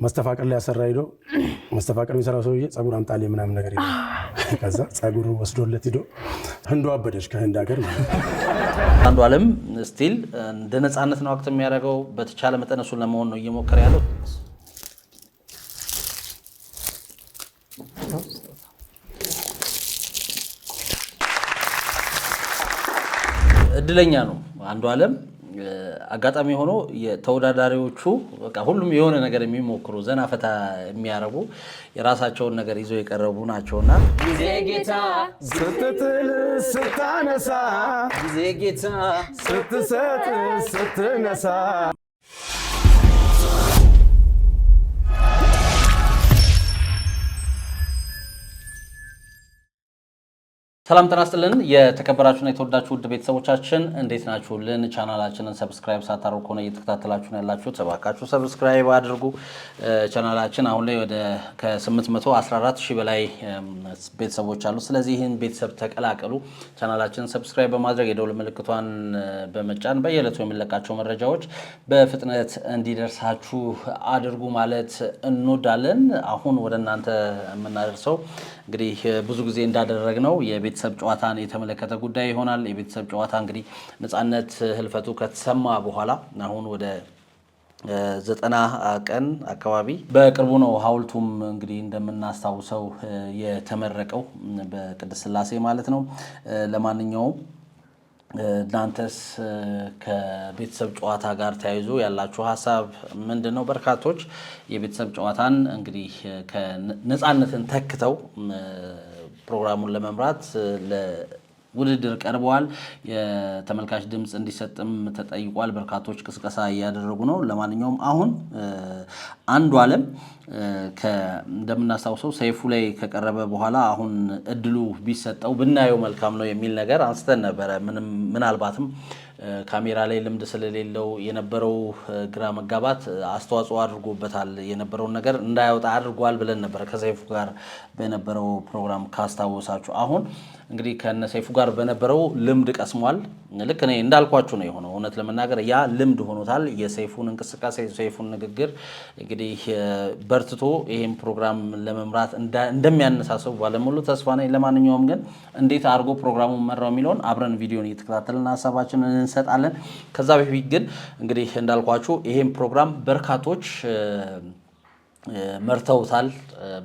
መስተፋቅር ላይ ያሰራ ሄዶ መስተፋቅር የሚሰራው ሰውዬ ጸጉር አምጣልኝ ምናምን ነገር ይላል። ከዛ ጸጉሩ ወስዶለት ሄዶ ህንዱ አበደች ከህንድ ሀገር ማለት ነው። አንዱዓለም ስቲል እንደ ነፃነት ነው አክት የሚያደርገው። በተቻለ መጠን እሱን ለመሆን ነው እየሞከረ ያለው። እድለኛ ነው አንዱዓለም። አጋጣሚ ሆኖ የተወዳዳሪዎቹ በቃ ሁሉም የሆነ ነገር የሚሞክሩ ዘና ፈታ የሚያረጉ የራሳቸውን ነገር ይዘው የቀረቡ ናቸውና ጊዜ ጌታ ስትጥል ስታነሳ ጊዜ ጌታ ስትሰጥ ስትነሳ ሰላም ጤና ይስጥልን። የተከበራችሁና የተወዳችሁ ውድ ቤተሰቦቻችን እንዴት ናችሁልን? ቻናላችንን ሰብስክራይብ ሳታደርጉ ከሆነ እየተከታተላችሁ ነው ያላችሁት፣ እባካችሁ ሰብስክራይብ አድርጉ። ቻናላችን አሁን ላይ ወደ ከ814 ሺህ በላይ ቤተሰቦች አሉ። ስለዚህ ይህን ቤተሰብ ተቀላቀሉ። ቻናላችንን ሰብስክራይብ በማድረግ የደውል ምልክቷን በመጫን በየዕለቱ የሚለቃቸው መረጃዎች በፍጥነት እንዲደርሳችሁ አድርጉ ማለት እንወዳለን። አሁን ወደ እናንተ የምናደርሰው እንግዲህ ብዙ ጊዜ እንዳደረግነው የቤተሰብ ጨዋታን የተመለከተ ጉዳይ ይሆናል። የቤተሰብ ጨዋታ እንግዲህ ነፃነት ህልፈቱ ከተሰማ በኋላ አሁን ወደ 90 ቀን አካባቢ በቅርቡ ነው ሐውልቱም እንግዲህ እንደምናስታውሰው የተመረቀው በቅድስት ሥላሴ ማለት ነው። ለማንኛውም እናንተስ ከቤተሰብ ጨዋታ ጋር ተያይዞ ያላችሁ ሐሳብ ምንድነው? በርካቶች የቤተሰብ ጨዋታን እንግዲህ ከነፃነትን ተክተው ፕሮግራሙን ለመምራት ውድድር ቀርበዋል። የተመልካች ድምጽ እንዲሰጥም ተጠይቋል። በርካቶች ቅስቀሳ እያደረጉ ነው። ለማንኛውም አሁን አንዱዓለም እንደምናስታውሰው ሰይፉ ላይ ከቀረበ በኋላ አሁን እድሉ ቢሰጠው ብናየው መልካም ነው የሚል ነገር አንስተን ነበረ። ምናልባትም ካሜራ ላይ ልምድ ስለሌለው የነበረው ግራ መጋባት አስተዋጽኦ አድርጎበታል፣ የነበረውን ነገር እንዳያወጣ አድርጓል ብለን ነበር ከሰይፉ ጋር በነበረው ፕሮግራም ካስታወሳችሁ። አሁን እንግዲህ ከነሰይፉ ጋር በነበረው ልምድ ቀስሟል። ልክ እኔ እንዳልኳችሁ ነው የሆነው። እውነት ለመናገር ያ ልምድ ሆኖታል። የሰይፉን እንቅስቃሴ የሰይፉን ንግግር እንግዲህ በርትቶ ይሄን ፕሮግራም ለመምራት እንደሚያነሳሰው ባለሙሉ ተስፋ ነኝ። ለማንኛውም ግን እንዴት አድርጎ ፕሮግራሙን መራው የሚለውን አብረን ቪዲዮን እየተከታተልን ሀሳባችንን እንሰጣለን። ከዛ በፊት ግን እንግዲህ እንዳልኳችሁ ይሄን ፕሮግራም በርካቶች መርተውታል።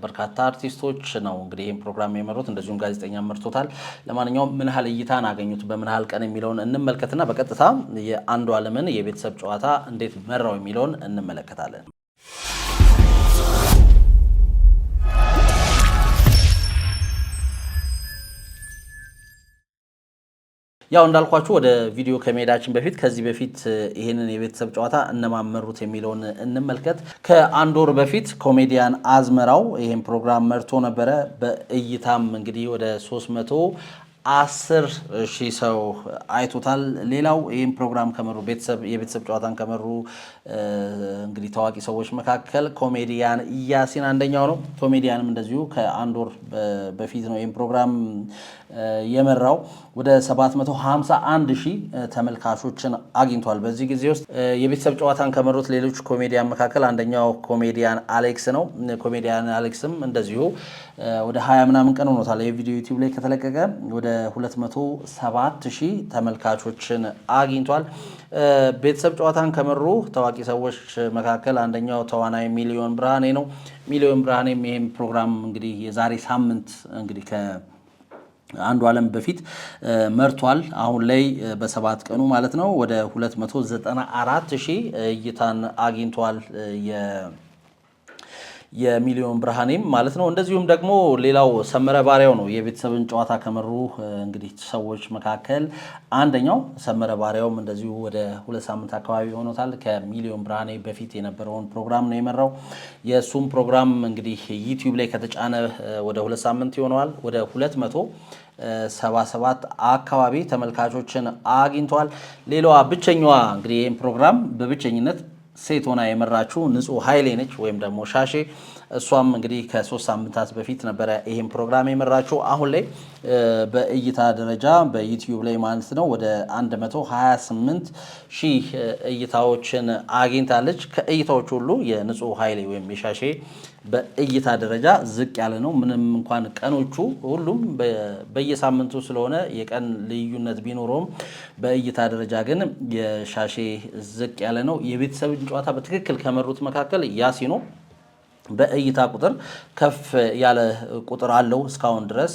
በርካታ አርቲስቶች ነው እንግዲህ ይሄን ፕሮግራም የመሩት፣ እንደዚሁም ጋዜጠኛ መርቶታል። ለማንኛውም ምን ያህል እይታን አገኙት፣ በምን ያህል ቀን የሚለውን እንመልከትና በቀጥታ የአንዱዓለምን የቤተሰብ ጨዋታ እንዴት መራው የሚለውን እንመለከታለን። ያው እንዳልኳችሁ ወደ ቪዲዮ ከመሄዳችን በፊት ከዚህ በፊት ይሄንን የቤተሰብ ጨዋታ እነማመሩት የሚለውን እንመልከት። ከአንድ ወር በፊት ኮሜዲያን አዝመራው ይሄን ፕሮግራም መርቶ ነበረ። በእይታም እንግዲህ ወደ 310 ሺህ ሰው አይቶታል። ሌላው ይህን ፕሮግራም ከመሩ የቤተሰብ ጨዋታን ከመሩ እንግዲህ ታዋቂ ሰዎች መካከል ኮሜዲያን ያሲን አንደኛው ነው። ኮሜዲያንም እንደዚሁ ከአንድ ወር በፊት ነው ይህን ፕሮግራም የመራው። ወደ 751 ሺህ ተመልካቾችን አግኝቷል። በዚህ ጊዜ ውስጥ የቤተሰብ ጨዋታን ከመሩት ሌሎች ኮሜዲያን መካከል አንደኛው ኮሜዲያን አሌክስ ነው። ኮሜዲያን አሌክስም እንደዚሁ ወደ 20 ምናምን ቀን ሆኖታል ይህ ቪዲዮ ዩቲዩብ ላይ ከተለቀቀ። ወደ 207 ሺህ ተመልካቾችን አግኝቷል። ቤተሰብ ጨዋታን ከመሩ ታዋቂ ሰዎች መካከል አንደኛው ተዋናይ ሚሊዮን ብርሃኔ ነው። ሚሊዮን ብርሃኔም ይሄን ፕሮግራም እንግዲህ የዛሬ ሳምንት እንግዲህ አንዱዓለም በፊት መርቷል። አሁን ላይ በ7 ቀኑ ማለት ነው ወደ 294 ሺህ እይታን አግኝቷል የሚሊዮን ብርሃኔም ማለት ነው። እንደዚሁም ደግሞ ሌላው ሰመረ ባሪያው ነው። የቤተሰብን ጨዋታ ከመሩ እንግዲህ ሰዎች መካከል አንደኛው ሰመረ ባሪያውም እንደዚሁ ወደ 2 ሳምንት አካባቢ ሆኖታል። ከሚሊዮን ብርሃኔ በፊት የነበረውን ፕሮግራም ነው የመራው። የሱም ፕሮግራም እንግዲህ ዩቲዩብ ላይ ከተጫነ ወደ 2 ሳምንት ይሆነዋል። ወደ 277 አካባቢ ተመልካቾችን አግኝቷል። ሌላዋ ብቸኛዋ እንግዲህ ይህን ፕሮግራም በብቸኝነት ሴት ሆና የመራችው ንጹህ ኃይሌ ነች ወይም ደግሞ ሻሼ። እሷም እንግዲህ ከ3 ሳምንታት በፊት ነበረ ይሄን ፕሮግራም የመራችው። አሁን ላይ በእይታ ደረጃ በዩቲዩብ ላይ ማለት ነው ወደ 128 ሺህ እይታዎችን አግኝታለች። ከእይታዎች ሁሉ የንጹህ ኃይሌ ወይም የሻሼ በእይታ ደረጃ ዝቅ ያለ ነው። ምንም እንኳን ቀኖቹ ሁሉም በየሳምንቱ ስለሆነ የቀን ልዩነት ቢኖረውም በእይታ ደረጃ ግን የሻሼ ዝቅ ያለ ነው። የቤተሰብን ጨዋታ በትክክል ከመሩት መካከል ያሲኖ በእይታ ቁጥር ከፍ ያለ ቁጥር አለው እስካሁን ድረስ።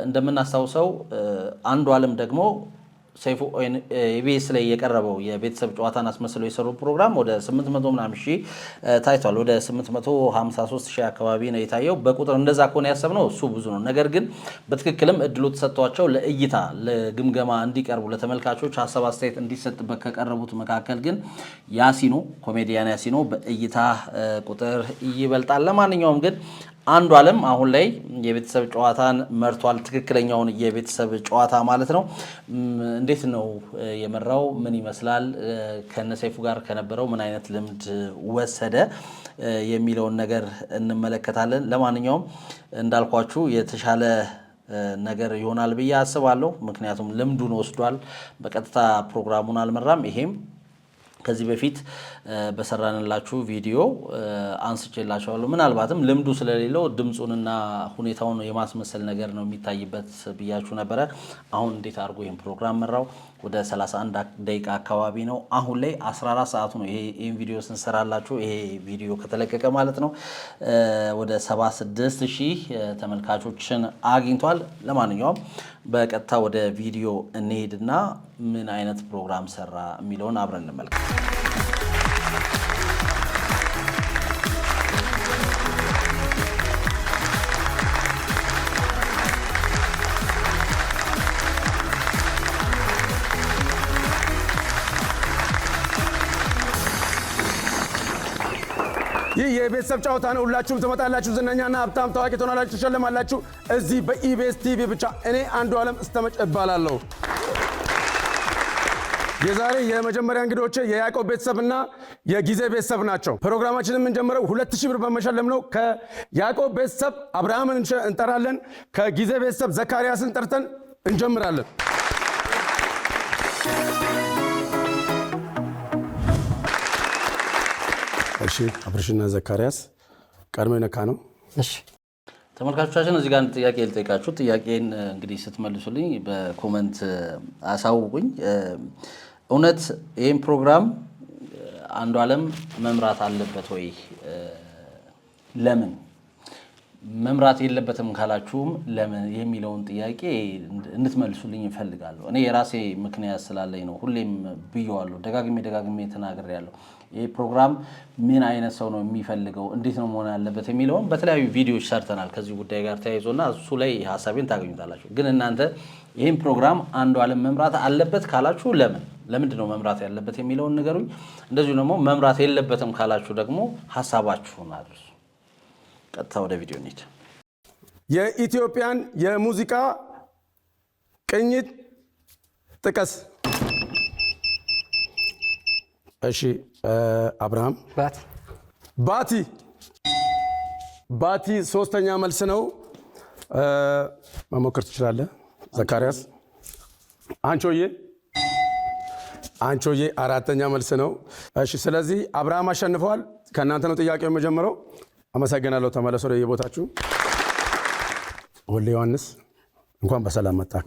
እንደምናስታውሰው አንዱ ዓለም ደግሞ ሰይፉ ኢቢኤስ ላይ የቀረበው የቤተሰብ ጨዋታን አስመስለው የሰሩ ፕሮግራም ወደ 800 ምናምን ሺህ ታይቷል። ወደ 853 ሺህ አካባቢ ነው የታየው። በቁጥር እንደዛ ከሆነ ያሰብነው እሱ ብዙ ነው። ነገር ግን በትክክልም እድሉ ተሰጥቷቸው ለእይታ ለግምገማ እንዲቀርቡ ለተመልካቾች ሀሳብ አስተያየት እንዲሰጥበት ከቀረቡት መካከል ግን ያሲኖ ኮሜዲያን ያሲኖ በእይታ ቁጥር ይበልጣል። ለማንኛውም ግን አንዱ ዓለም አሁን ላይ የቤተሰብ ጨዋታን መርቷል። ትክክለኛውን የቤተሰብ ጨዋታ ማለት ነው። እንዴት ነው የመራው? ምን ይመስላል? ከነሰይፉ ጋር ከነበረው ምን አይነት ልምድ ወሰደ የሚለውን ነገር እንመለከታለን። ለማንኛውም እንዳልኳችሁ የተሻለ ነገር ይሆናል ብዬ አስባለሁ። ምክንያቱም ልምዱን ወስዷል። በቀጥታ ፕሮግራሙን አልመራም። ይሄም ከዚህ በፊት በሰራንላችሁ ቪዲዮ አንስቼላችኋለሁ። ምናልባትም ልምዱ ስለሌለው ድምፁንና ሁኔታውን የማስመሰል ነገር ነው የሚታይበት ብያችሁ ነበረ። አሁን እንዴት አድርጎ ይህን ፕሮግራም መራው? ወደ 31 ደቂቃ አካባቢ ነው። አሁን ላይ 14 ሰዓቱ ነው ይህን ቪዲዮ ስንሰራላችሁ፣ ይሄ ቪዲዮ ከተለቀቀ ማለት ነው። ወደ 76 ሺህ ተመልካቾችን አግኝቷል። ለማንኛውም በቀጥታ ወደ ቪዲዮ እንሄድና ምን አይነት ፕሮግራም ሰራ የሚለውን አብረን እንመልከት። ይህ የቤተሰብ ጨዋታ ነው። ሁላችሁም ትመጣላችሁ፣ ዝነኛና ሀብታም ታዋቂ ትሆናላችሁ፣ ትሸለማላችሁ። እዚህ በኢቢኤስ ቲቪ ብቻ። እኔ አንዱ ዓለም እስተመጭ እባላለሁ። የዛሬ የመጀመሪያ እንግዶቼ የያዕቆብ ቤተሰብና የጊዜ ቤተሰብ ናቸው። ፕሮግራማችንን የምንጀምረው 2000 ብር በመሸለም ነው። ከያዕቆብ ቤተሰብ አብርሃምን እንጠራለን። ከጊዜ ቤተሰብ ዘካርያስን ጠርተን እንጀምራለን። እሺ፣ አብርሽና ዘካርያስ ቀድሞ የነካ ነው። እሺ ተመልካቾቻችን፣ እዚህ ጋር አንድ ጥያቄ ልጠይቃችሁ። ጥያቄን እንግዲህ ስትመልሱልኝ በኮመንት አሳውቁኝ። እውነት ይህን ፕሮግራም አንዱ ዓለም መምራት አለበት ወይ? ለምን መምራት የለበትም ካላችሁም ለምን የሚለውን ጥያቄ እንድትመልሱልኝ እፈልጋለሁ። እኔ የራሴ ምክንያት ስላለኝ ነው። ሁሌም ብየዋለሁ፣ ደጋግሜ ተናግሬያለሁ። ይህ ፕሮግራም ምን አይነት ሰው ነው የሚፈልገው፣ እንዴት ነው መሆን ያለበት የሚለውን በተለያዩ ቪዲዮዎች ሰርተናል ከዚህ ጉዳይ ጋር ተያይዞና እሱ ላይ ሀሳቤን ታገኙታላችሁ። ግን እናንተ ይህን ፕሮግራም አንዱ ዓለም መምራት አለበት ካላችሁ ለምንድን ነው መምራት ያለበት የሚለውን ንገሩኝ። እንደዚሁ ደግሞ መምራት የለበትም ካላችሁ ደግሞ ሀሳባችሁን አድርሱ። ቀጥታ ወደ ቪዲዮ እንሂድ። የኢትዮጵያን የሙዚቃ ቅኝት ጥቀስ። እሺ፣ አብርሃም ባቲ ሶስተኛ መልስ ነው። መሞከር ትችላለህ። ዘካርያስ አንቾዬ አራተኛ መልስ ነው። እሺ፣ ስለዚህ አብርሃም አሸንፈዋል። ከእናንተ ነው ጥያቄው የመጀመረው። አመሰግናለሁ። ተመለሱ ወደ የቦታችሁ። ወልደ ዮሐንስ እንኳን በሰላም መጣክ።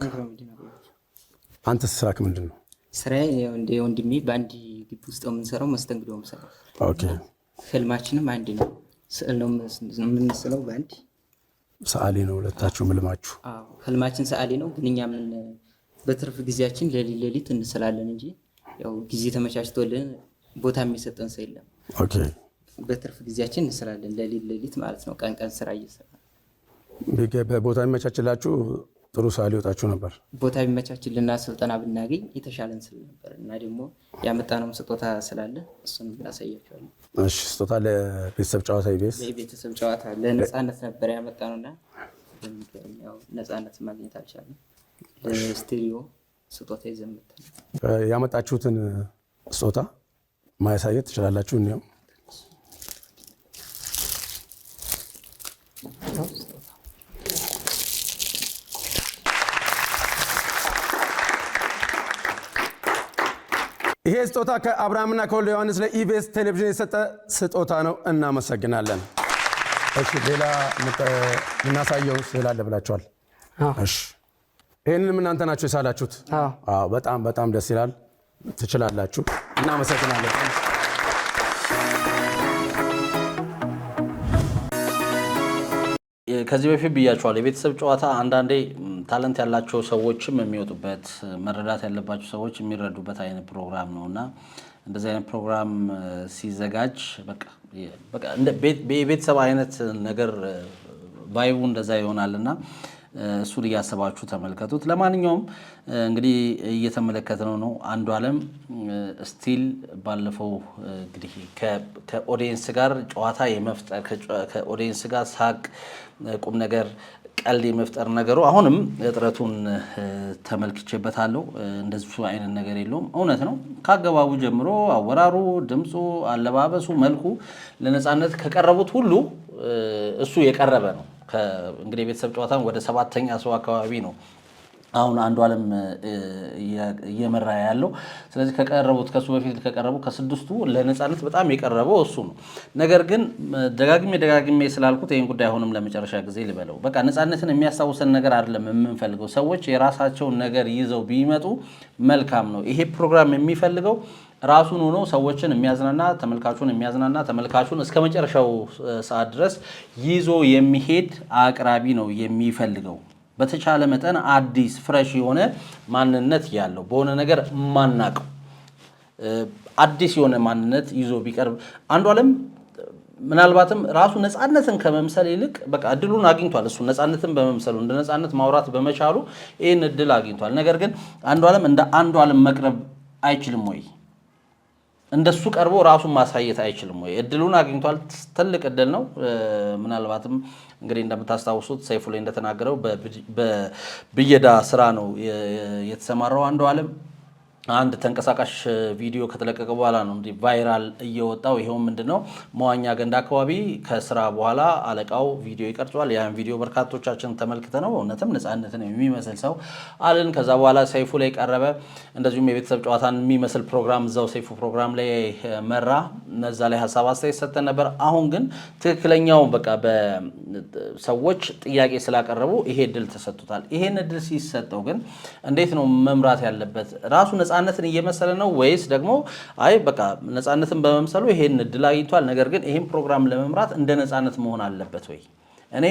አንተስ ስራክ ምንድን ነው? ስራዬ እንደ ወንድሜ በአንድ ግቢ ውስጥ የምንሰራው መስተንግዶ የምሰራው። ኦኬ። ህልማችንም አንድ ነው። ስዕል ነው የምንስለው በአንድ ሰዓሊ ነው ሁለታችሁም ህልማችሁ? አዎ፣ ህልማችን ሰዓሊ ነው። ግን እኛ በትርፍ ጊዜያችን ሌሊት እንስላለን እንጂ ያው ጊዜ ተመቻችቶልን ቦታ የሚሰጠን ሰው የለም። ኦኬ። በትርፍ ጊዜያችን እንስላለን ሌሊት ማለት ነው። ቀን ስራ እየሰራን ቦታ የሚመቻችላችሁ ጥሩ ሰዓሊ ይወጣችሁ ነበር። ቦታ ቢመቻችልና ስልጠና ብናገኝ የተሻለ እንስል ነበር እና ደግሞ ያመጣነው ስጦታ ስላለ እሱን እናሳያቸዋለን። እሺ፣ ስጦታ ለቤተሰብ ጨዋታ ቤተሰብ ጨዋታ ለነፃነት ነበር ያመጣነውና ያው ነፃነት ማግኘት አልቻለም። ለስቱዲዮ ስጦታ ይዘን መጣን። ያመጣችሁትን ስጦታ ማሳየት ትችላላችሁ ነው ይሄ ስጦታ ከአብርሃምና ከወልደ ዮሐንስ ለኢቢኤስ ቴሌቪዥን የሰጠ ስጦታ ነው እናመሰግናለን እሺ ሌላ እናሳየው ስላለ ብላችኋል እሺ ይሄንን እናንተ ናችሁ የሳላችሁት አዎ በጣም ደስ ይላል ትችላላችሁ እናመሰግናለን ከዚህ በፊት ብያችኋለሁ የቤተሰብ ጨዋታ አንዳንዴ ታለንት ያላቸው ሰዎችም የሚወጡበት መረዳት ያለባቸው ሰዎች የሚረዱበት አይነት ፕሮግራም ነውና እንደዚህ አይነት ፕሮግራም ሲዘጋጅ በቃ እንደ ቤተሰብ አይነት ነገር ቫይቡ እንደዛ ይሆናልና እሱን ያሰባችሁ ተመልከቱት ለማንኛውም እንግዲህ እየተመለከተነው ነው አንዱ ዓለም ስቲል ባለፈው እንግዲህ ከኦዲየንስ ጋር ጨዋታ የመፍጠር ከኦዲየንስ ጋር ሳቅ ቁም ነገር ቀልድ የመፍጠር ነገሩ አሁንም እጥረቱን ተመልክቼበታለሁ እንደዚህ አይነት ነገር የለውም እውነት ነው ካገባቡ ጀምሮ አወራሩ ድምጹ አለባበሱ መልኩ ለነጻነት ከቀረቡት ሁሉ እሱ የቀረበ ነው እንግዲህ ቤተሰብ ጨዋታን ወደ 7ኛ ሰው አካባቢ ነው አሁን አንዱ ዓለም እየመራ ያለው ስለዚህ ከቀረቡት ከሱ በፊት ከቀረቡ ከስድስቱ ለነጻነት በጣም የቀረበው እሱ ነው ነገር ግን ደጋግሜ ስላልኩት ይሄን ጉዳይ አሁንም ለመጨረሻ ጊዜ ልበለው በቃ ነጻነትን የሚያስታውሰን ነገር አይደለም የምንፈልገው ሰዎች የራሳቸውን ነገር ይዘው ቢመጡ መልካም ነው ይሄ ፕሮግራም የሚፈልገው ራሱን ሆኖ ሰዎችን የሚያዝናና ተመልካቹን እስከ መጨረሻው ሰዓት ድረስ ይዞ የሚሄድ አቅራቢ ነው የሚፈልገው በተቻለ መጠን አዲስ ፍሬሽ የሆነ ማንነት ያለው በሆነ ነገር ማናቀው አዲስ የሆነ ማንነት ይዞ ቢቀርብ አንዱ ዓለም ምናልባትም ራሱ ነጻነትን ከመምሰል ይልቅ በቃ እድሉን አግኝቷል እሱ ነጻነትን በመምሰሉ እንደ ነጻነት ማውራት በመቻሉ ይሄን እድል አግኝቷል ነገር ግን አንዱ ዓለም እንደ አንዱ ዓለም መቅረብ አይችልም ወይ እንደሱ ቀርቦ ራሱን ማሳየት አይችልም ወይ እድሉን አግኝቷል ትልቅ እድል ነው ምናልባትም እንግዲህ እንደምታስታውሱት ሰይፉ ላይ እንደተናገረው በብየዳ ስራ ነው የተሰማራው አንዱ ዓለም አንድ ተንቀሳቃሽ ቪዲዮ ከተለቀቀ በኋላ ነው እንዴ ቫይራል እየወጣው ይሄው ምንድነው መዋኛ ገንዳ አካባቢ ከስራ በኋላ አለቃው ቪዲዮ ይቀርጿል ያን ቪዲዮ በርካቶቻችን ተመልክተናል እውነትም ነጻነትን የሚመስል ሰው አለን ከዛ በኋላ ሰይፉ ላይ ቀረበ እንደዚሁም የቤተሰብ ጨዋታን የሚመስል ፕሮግራም እዛው ሰይፉ ፕሮግራም ላይ መራ እነዛ ላይ ሐሳብ አስተያየት ሰጠን ነበር አሁን ግን ትክክለኛው በቃ በሰዎች ጥያቄ ስላቀረቡ ይሄ እድል ተሰጥቷል ይሄን እድል ሲሰጠው ግን እንዴት ነው መምራት ያለበት ራሱ ነጻነትን እየመሰለ ነው ወይስ ደግሞ አይ በቃ ነጻነትን በመምሰሉ ይሄን እድል አግኝቷል ነገር ግን ይሄን ፕሮግራም ለመምራት እንደ ነጻነት መሆን አለበት ወይ እኔ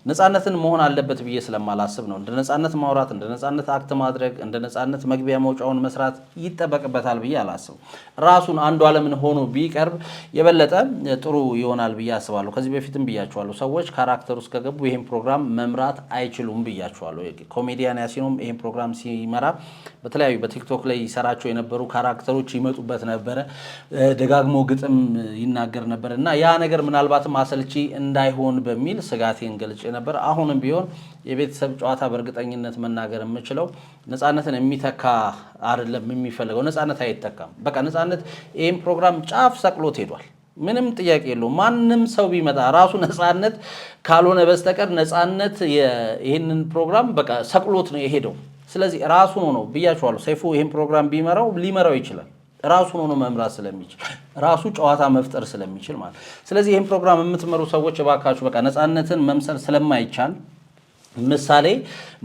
ነጻነትን መሆን አለበት ብዬ ስለማላስብ ነው እንደ ነጻነት ማውራት እንደ ነጻነት አክት ማድረግ እንደ ነጻነት መግቢያ መውጫውን መስራት ይተበቀበታል ብዬ አላስብ ራሱን አንዱ ዓለምን ሆኖ ቢቀርብ የበለጠ ጥሩ ይሆናል ብዬ አስባለሁ ከዚህ በፊትም ብያችኋለሁ ሰዎች ካራክተር ውስጥ ከገቡ ይሄን ፕሮግራም መምራት አይችሉም ብያችኋለሁ ኮሜዲያን ያሲኖም ይሄን ፕሮግራም ሲመራ በተለያዩ በቲክቶክ ላይ ይሰራቸው የነበሩ ካራክተሮች ይመጡበት ነበር ደጋግሞ ግጥም ይናገር ነበርና ያ ነገር ምናልባትም አሰልቺ እንዳይሆን በሚል ስጋቴን ገልጬ ነበር አሁንም ቢሆን የቤተሰብ ጨዋታ በእርግጠኝነት መናገር የምችለው ነጻነትን የሚተካ አይደለም የሚፈልገው ነጻነት አይተካም በቃ ነጻነት ይሄን ፕሮግራም ጫፍ ሰቅሎት ሄዷል ምንም ጥያቄ የለውም ማንንም ሰው ቢመጣ ራሱ ነጻነት ካልሆነ በስተቀር ነጻነት ይሄንን ፕሮግራም በቃ ሰቅሎት ነው የሄደው ስለዚህ ራሱ ነው ብያችኋለሁ ሰይፉ ይሄን ፕሮግራም ሊመራው ይችላል ራሱ ነው መምራት ስለሚችል ራሱ ጨዋታ መፍጠር ስለሚችል ማለት ስለዚህ ይሄን ፕሮግራም የምትመሩ ሰዎች ባካችሁ በቃ ነጻነትን መምሰል ስለማይቻል ምሳሌ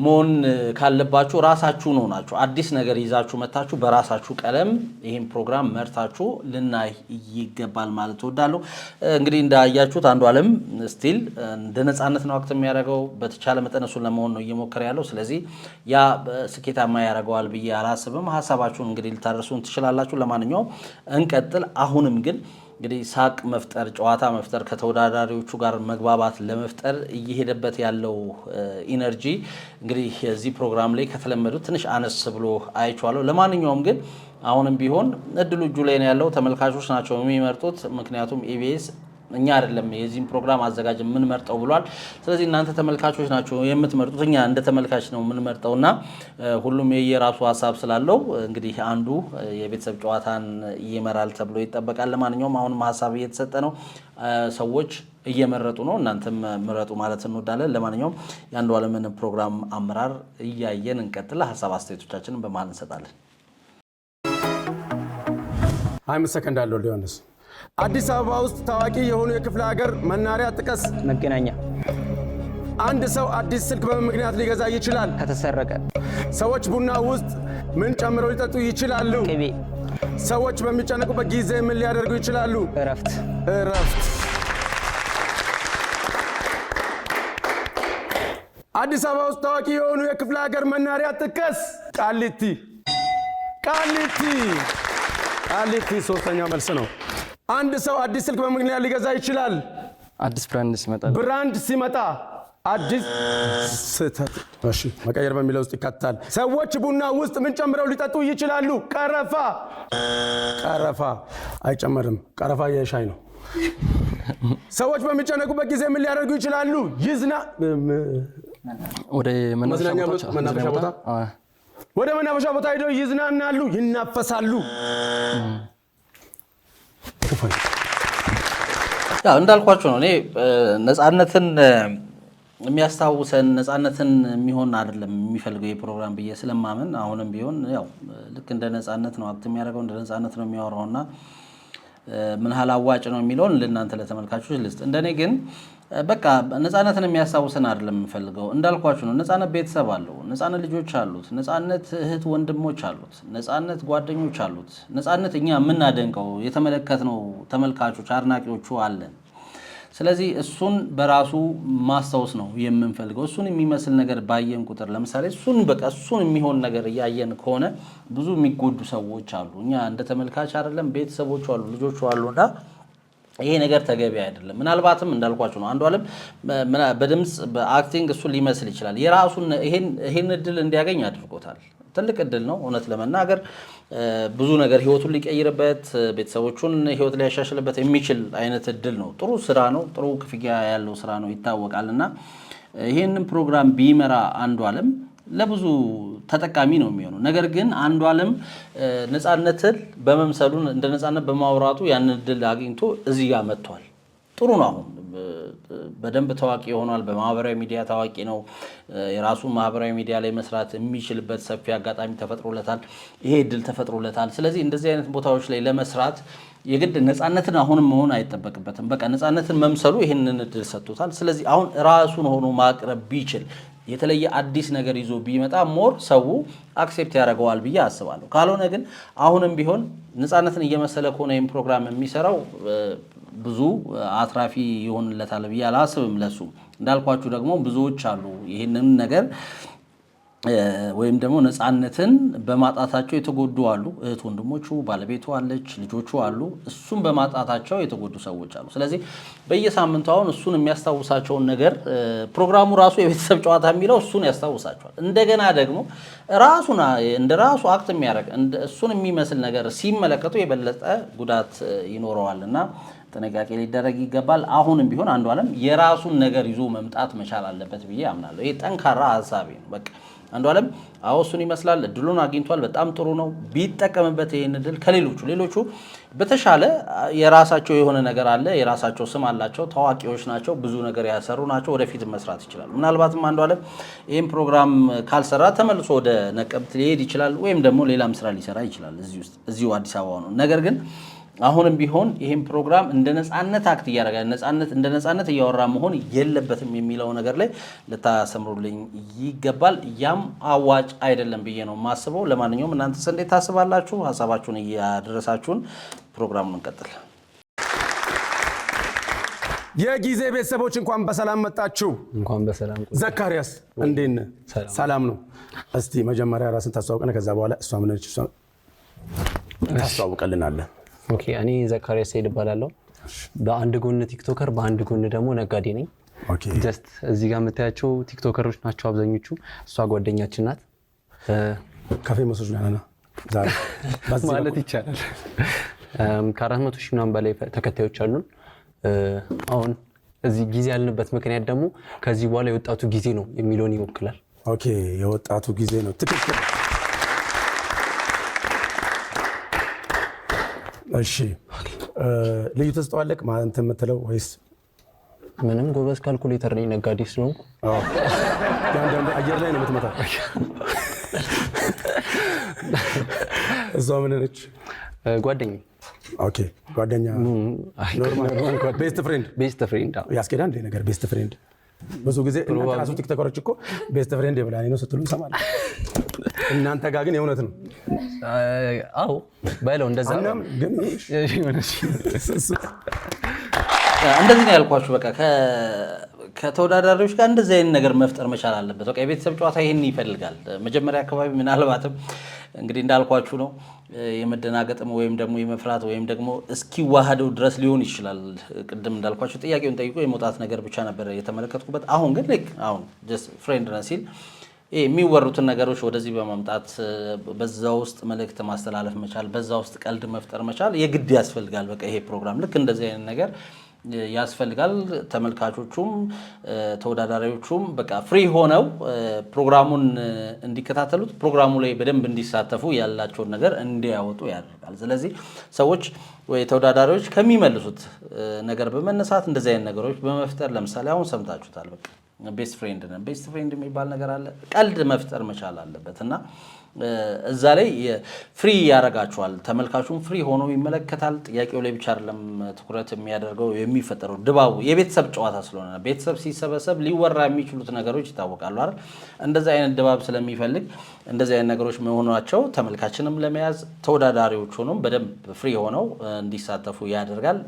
መሆን ካለባችሁ ራሳችሁ ነው ናችሁ አዲስ ነገር ይዛችሁ መታችሁ በራሳችሁ ቀለም ይሄን ፕሮግራም መርታችሁ ልናይ ይገባል ማለት ወዳለው እንግዲህ እንዳያችሁት አንዱ ዓለም ስቲል እንደ ነጻነት ነው አክት የሚያደርገው በተቻለ መጠን እሱን ለመሆን ነው እየሞከረ ያለው ስለዚህ ያ ስኬታማ ያደርገዋል ብዬ አላስብም ሐሳባችሁን እንግዲህ ልታደርሱን ትችላላችሁ ለማንኛውም እንቀጥል አሁንም ግን እንግዲህ ሳቅ መፍጠር ጨዋታ መፍጠር ከተወዳዳሪዎቹ ጋር መግባባት ለመፍጠር እየሄደበት ያለው ኢነርጂ እንግዲህ እዚህ ፕሮግራም ላይ ከተለመዱት ትንሽ አነስ ብሎ አይቻለሁ ለማንኛውም ግን አሁንም ቢሆን እድሉ እጁ ላይ ነው ያለው ተመልካቾች ናቸው የሚመርጡት ምክንያቱም ኢቢኤስ እኛ አይደለም የዚህን ፕሮግራም አዘጋጅ ምን መርጠው ብሏል። ስለዚህ እናንተ ተመልካቾች ናችሁ የምትመርጡት፣ እኛ እንደ ተመልካች ነው ምን መርጠውና ሁሉም የየራሱ ሐሳብ ስላለው እንግዲህ አንዱ የቤተሰብ ጨዋታን ይመራል ተብሎ ይጠበቃል። ለማንኛውም አሁንም ሐሳብ እየተሰጠ ነው፣ ሰዎች እየመረጡ ነው። እናንተም ምረጡ ማለት እንወዳለን። ለማንኛውም የአንዱ ዓለምን ፕሮግራም አመራር እያየን እንቀጥል። ሐሳብ አስተያየቶቻችንን በመሃል እንሰጣለን። 5 ሰከንድ አለው ዮሐንስ። አዲስ አበባ ውስጥ ታዋቂ የሆኑ የክፍለ ሀገር መናሪያ ጥቀስ። መገናኛ። አንድ ሰው አዲስ ስልክ በምን ምክንያት ሊገዛ ይችላል? ከተሰረቀ። ሰዎች ቡና ውስጥ ምን ጨምረው ሊጠጡ ይችላሉ? ቅቤ። ሰዎች በሚጨነቁበት ጊዜ ምን ሊያደርጉ ይችላሉ? እረፍት። አዲስ አበባ ውስጥ ታዋቂ የሆኑ የክፍለ ሀገር መናሪያ ጥቀስ። ቃሊቲ። ሶስተኛ መልስ ነው። አንድ ሰው አዲስ ስልክ በምን ምክንያት ሊገዛ ይችላል? አዲስ ብራንድ ሲመጣ። አዲስ ስህተት። እሺ መቀየር በሚለው ውስጥ ይካተታል። ሰዎች ቡና ውስጥ ምን ጨምረው ሊጠጡ ይችላሉ? ቀረፋ አይጨመርም። ቀረፋ የሻይ ነው። ሰዎች በሚጨነቁበት ጊዜ ምን ሊያደርጉ ይችላሉ? ወደ መናፈሻ ቦታ ሄደው ይዝናናሉ፣ ይናፈሳሉ። እንዳልኳችሁ ነው። እኔ ነፃነትን የሚያስታውሰን ነፃነትን የሚሆን አይደለም የሚፈልገው የፕሮግራም ብዬ ስለማመን አሁንም ቢሆን ያው ልክ እንደ ነፃነት ነው አክት የሚያደርገው፣ እንደ ነፃነት ነው የሚያወራውና ምን ያህል አዋጭ ነው የሚለውን ለእናንተ ለተመልካቾች ልስጥ። እንደኔ ግን በቃ ነፃነትን የሚያስታውሰን አይደለም የምፈልገው። እንዳልኳችሁ ነው። ነፃነት ቤተሰብ አለው፣ ነፃነት ልጆች አሉት፣ ነፃነት እህት ወንድሞች አሉት፣ ነፃነት ጓደኞች አሉት፣ ነፃነት እኛ የምናደንቀው የተመለከትነው ተመልካቾች አድናቂዎቹ አለን። ስለዚህ እሱን በራሱ ማስታወስ ነው የምንፈልገው። እሱን የሚመስል ነገር ባየን ቁጥር ለምሳሌ እሱን የሚሆን ነገር እያየን ከሆነ ብዙ የሚጎዱ ሰዎች አሉ። እኛ እንደ ተመልካች አይደለም ቤተሰቦቹ አሉ፣ ልጆቹ አሉና ይሄ ነገር ተገቢ አይደለም። ምናልባትም እንዳልኳችሁ ነው። አንዱ ዓለም በድምጽ በአክቲንግ እሱ ሊመስል ይችላል። የራሱን ይሄን እድል እንዲያገኝ አድርጎታል። ትልቅ እድል ነው እውነት ለመናገር ብዙ ነገር ህይወቱን ሊቀይርበት ቤተሰቦቹን ህይወት ሊያሻሽልበት የሚችል አይነት እድል ነው። ጥሩ ስራ ነው። ጥሩ ክፍያ ያለው ስራ ነው ይታወቃልና ይሄንን ፕሮግራም ቢመራ አንዱ ዓለም ለብዙ ተጠቃሚ ነው የሚሆነው። ነገር ግን አንዱ ዓለም ነፃነትን በመምሰሉ እንደ ነፃነት በማውራቱ ያን እድል አግኝቶ እዚህ ጋር መጥቷል። ጥሩ ነው። አሁን በደንብ ታዋቂ ሆኗል። በማህበራዊ ሚዲያ ታዋቂ ነው። የራሱ ማህበራዊ ሚዲያ ላይ መስራት የሚችልበት ሰፊ አጋጣሚ ተፈጥሮለታል። ይሄ እድል ተፈጥሮለታል። ስለዚህ እንደዚህ አይነት ቦታዎች ላይ ለመስራት የግድ ነፃነትን አሁንም መሆን አይጠበቅበትም። በቃ ነፃነትን መምሰሉ ይሄንን እድል ሰጥቶታል። ስለዚህ አሁን ራሱን ሆኖ ማቅረብ ቢችል የተለየ አዲስ ነገር ይዞ ቢመጣ ሞር ሰው አክሴፕት ያደርገዋል ብዬ አስባለሁ። ካልሆነ ግን አሁንም ቢሆን ነፃነትን እየመሰለ ከሆነ ይሄን ፕሮግራም የሚሰራው ብዙ አትራፊ ይሆንለታል ብዬ አላስብም። ለሱ እንዳልኳችሁ ደግሞ ብዙዎች አሉ ይሄንን ነገር ወይም ደግሞ ነፃነትን በማጣታቸው የተጎዱ አሉ። እህት ወንድሞቹ፣ ባለቤቱ አለች፣ ልጆቹ አሉ። እሱን በማጣታቸው የተጎዱ ሰዎች አሉ። ስለዚህ በየሳምንቱ አሁን እሱን የሚያስታውሳቸውን ነገር ፕሮግራሙ ራሱ የቤተሰብ ጨዋታ የሚለው እሱን ያስታውሳቸዋል። እንደገና ደግሞ ራሱን እንደ ራሱ አክት የሚያደርግ እሱን የሚመስል ነገር ሲመለከቱ የበለጠ ጉዳት ይኖረዋልና ጥንቃቄ ሊደረግ ይገባል። አሁንም ቢሆን አንዱ ዓለም የራሱን ነገር ይዞ መምጣት መቻል አለበት ብዬ አምናለሁ። ይሄ ጠንካራ ሐሳቤ ነው። በቃ አንዱ ዓለም እሱን ይመስላል። እድሉን አግኝቷል። በጣም ጥሩ ነው ቢጠቀምበት ይሄን እድል ከሌሎቹ በተሻለ የራሳቸው የሆነ ነገር አለ። የራሳቸው ስም አላቸው። ታዋቂዎች ናቸው። ብዙ ነገር ያሰሩ ናቸው። ወደፊት መስራት ይችላሉ። ምናልባትም አንዱ ዓለም ይሄን ፕሮግራም ካልሰራ ተመልሶ ወደ ነቀምት ሊሄድ ይችላል፣ ወይም ደግሞ ሌላም ስራ ሊሰራ ይችላል። እዚሁ አዲስ አበባ ነው። ነገር ግን አሁንም ቢሆን ይሄን ፕሮግራም እንደ ነፃነት አክት እያደረገ እንደ ነፃነት እያወራ መሆን የለበትም የሚለው ነገር ላይ ልታሰምሩልኝ ይገባል። ያም አዋጭ አይደለም ብዬ ነው የማስበው። ለማንኛውም እናንተስ እንዴት ታስባላችሁ? ሀሳባችሁን እያደረሳችሁን ፕሮግራሙን እንቀጥል። የጊዜ ቤተሰቦች እንኳን በሰላም መጣችሁ። እንኳን በሰላም ቆይ። ዘካሪያስ እንዴት ነህ? ሰላም ነው። እስቲ መጀመሪያ ራስን ታስተዋውቀና ከዛ በኋላ እሷ ምን ነች ታስተዋውቀልናለህ። ኦኬ፣ እኔ ዘካሪያስ ሰይድ እባላለሁ። በአንድ ጎን ቲክቶከር በአንድ ጎን ደግሞ ነጋዴ ነኝ። ኦኬ፣ ጀስት እዚህ ጋር የምታያቸው ቲክቶከሮች ናቸው አብዛኞቹ። እሷ ጓደኛችን ናት። ከፌመሶች ነና ዛሬ ማለት ይቻላል። ከ400,000 ምናምን በላይ ተከታዮች አሉን። አሁን እዚህ ጊዜ ያልንበት ምክንያት ደግሞ ከዚህ በኋላ የወጣቱ ጊዜ ነው የሚለውን ይወክላል። ኦኬ የወጣቱ ጊዜ ነው ትክክል። እሺ ልዩ ተስተዋለክ ማለት የምትለው ወይስ ምንም ጎበዝ ካልኩሌተር ነኝ ነጋዴ ስለሆንኩ ያንዳንዱ አየር ላይ ነው የምትመጣው። እዛው ምን ነች ጓደኛዬ። ኦኬ ጓደኛ ኖርማል ቤስት ፍሬንድ ያስኬዳ እንደ ነገር ቤስት ፍሬንድ ብዙ ጊዜ እናንተ ራሱ ቲክቶከሮች እኮ ቤስት ፍሬንድ የብላኔ ነው ስትሉ እንሰማለን። እናንተ ጋር ግን የእውነት ነው? አዎ ባይለው እንደዛ ነው ግን እንደዚህ ነው ያልኳችሁ። በቃ ከተወዳዳሪዎች ጋር እንደዚህ አይነት ነገር መፍጠር መቻል አለበት። በቃ የቤተሰብ ጨዋታ ይሄን ይፈልጋል። መጀመሪያ አካባቢ ምናልባትም እንግዲህ እንዳልኳችሁ ነው የመደናገጥም ወይም ደግሞ የመፍራት ወይም ደግሞ እስኪዋሃደው ድረስ ሊሆን ይችላል። ቅድም እንዳልኳችሁ ጥያቄውን ጠይቆ የመውጣት ነገር ብቻ ነበር የተመለከትኩበት። አሁን ግን አሁን ጀስት ፍሬንድ ነን ሲል የሚወሩትን ነገሮች ወደዚህ በማምጣት በዛ ውስጥ መልእክት ማስተላለፍ መቻል፣ በዛ ውስጥ ቀልድ መፍጠር መቻል የግድ ያስፈልጋል። በቃ ይሄ ፕሮግራም ልክ እንደዚህ አይነት ነገር ያስፈልጋል። ተመልካቾቹም ተወዳዳሪዎቹም በቃ ፍሪ ሆነው ፕሮግራሙን እንዲከታተሉት ፕሮግራሙ ላይ በደንብ እንዲሳተፉ ያላቸውን ነገር እንዲያወጡ ያደርጋል። ስለዚህ ሰዎች ወይ ተወዳዳሪዎች ከሚመልሱት ነገር በመነሳት እንደዚህ አይነት ነገሮች በመፍጠር ለምሳሌ አሁን ሰምታችሁታል። በቃ ቤስት ፍሬንድ ነን። ቤስት ፍሬንድ የሚባል ነገር አለ። ቀልድ መፍጠር መቻል አለበት እና እዛ ላይ ፍሪ ያረጋቸዋል። ተመልካቹም ፍሪ ሆኖ ይመለከታል። ጥያቄው ላይ ብቻ አይደለም ትኩረት የሚያደርገው የሚፈጠረው ድባቡ የቤተሰብ ጨዋታ ስለሆነ ቤተሰብ ሲሰበሰብ ሊወራ የሚችሉት ነገሮች ይታወቃሉ አይደል? እንደዛ አይነት ድባብ ስለሚፈልግ እንደዚህ አይነት ነገሮች መሆናቸው ተመልካችንም ለመያዝ ተወዳዳሪዎች ሆኖም በደንብ ፍሪ ሆነው እንዲሳተፉ ያደርጋል።